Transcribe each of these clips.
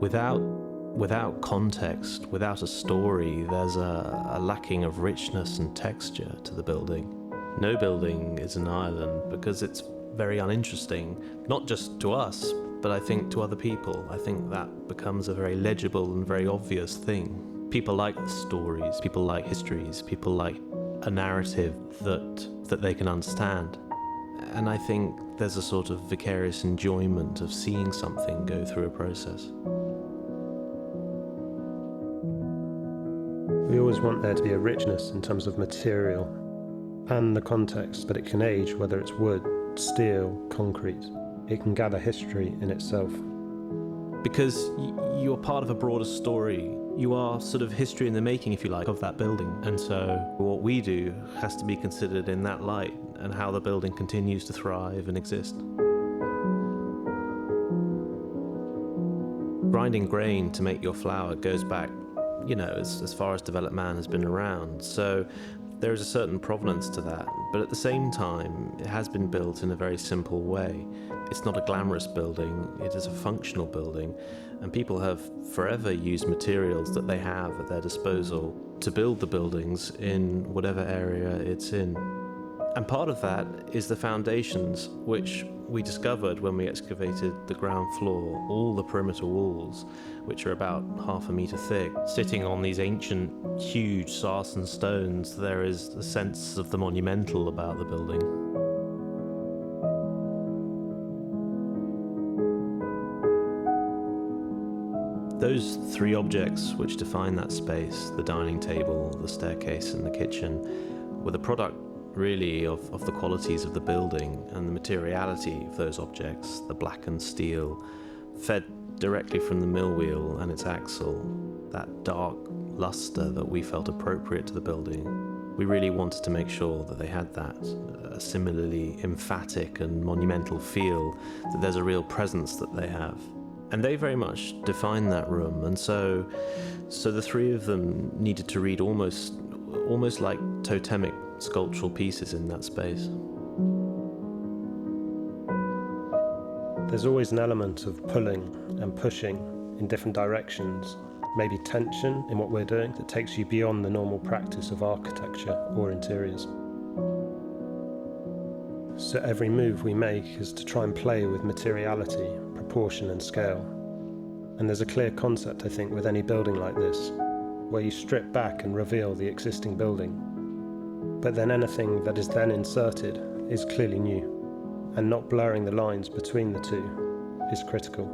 Without context, without a story, there's a lacking of richness and texture to the building. No building is an island because it's very uninteresting, not just to us, but I think to other people. I think that becomes a very legible and very obvious thing. People like the stories, people like histories, people like a narrative that they can understand. And I think there's a sort of vicarious enjoyment of seeing something go through a process. We always want there to be a richness in terms of material and the context, but it can age, whether it's wood, steel, concrete. It can gather history in itself. Because you're part of a broader story. You are sort of history in the making, if you like, of that building. And so what we do has to be considered in that light and how the building continues to thrive and exist. Grinding grain to make your flour goes back, as far as developed man has been around. So there is a certain provenance to that, but at the same time, it has been built in a very simple way. It's not a glamorous building, it is a functional building, and people have forever used materials that they have at their disposal to build the buildings in whatever area it's in. And part of that is the foundations, which we discovered when we excavated the ground floor, all the perimeter walls, which are about 1/2 meter thick. Sitting on these ancient, huge sarsen stones, there is a sense of the monumental about the building. Those three objects which define that space, the dining table, the staircase and the kitchen, were the product really of the qualities of the building and the materiality of those objects, the blackened steel, fed directly from the mill wheel and its axle, that dark luster that we felt appropriate to the building. We really wanted to make sure that they had that, a similarly emphatic and monumental feel, that there's a real presence that they have. And they very much define that room, and so the three of them needed to read almost like totemic sculptural pieces in that space. There's always an element of pulling and pushing in different directions, maybe tension in what we're doing that takes you beyond the normal practice of architecture or interiors. So every move we make is to try and play with materiality, proportion and scale. And there's a clear concept, I think, with any building like this, where you strip back and reveal the existing building. But then anything that is then inserted is clearly new, and not blurring the lines between the two is critical.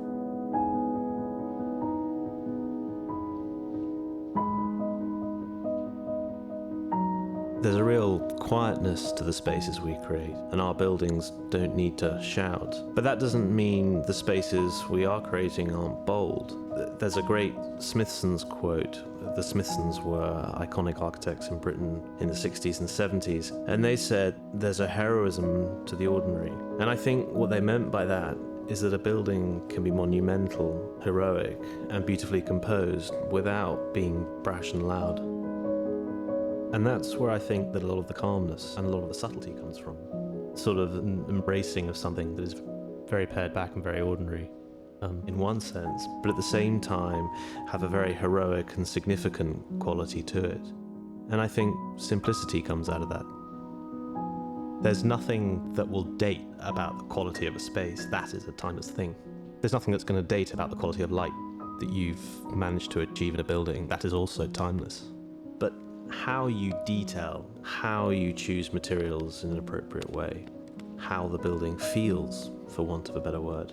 There's a real quietness to the spaces we create, and our buildings don't need to shout. But that doesn't mean the spaces we are creating aren't bold. There's a great Smithson's quote. The Smithsons were iconic architects in Britain in the 60s and 70s, and they said there's a heroism to the ordinary. And I think what they meant by that is that a building can be monumental, heroic, and beautifully composed without being brash and loud. And that's where I think that a lot of the calmness and a lot of the subtlety comes from. Sort of an embracing of something that is very pared back and very ordinary in one sense, but at the same time have a very heroic and significant quality to it. And I think simplicity comes out of that. There's nothing that will date about the quality of a space. That is a timeless thing. There's nothing that's going to date about the quality of light that you've managed to achieve in a building. That is also timeless. But how you detail, how you choose materials in an appropriate way, how the building feels, for want of a better word,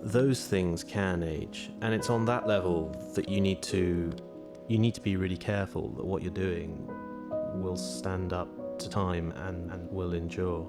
those things can age. And it's on that level that you need to be really careful that what you're doing will stand up to time and will endure.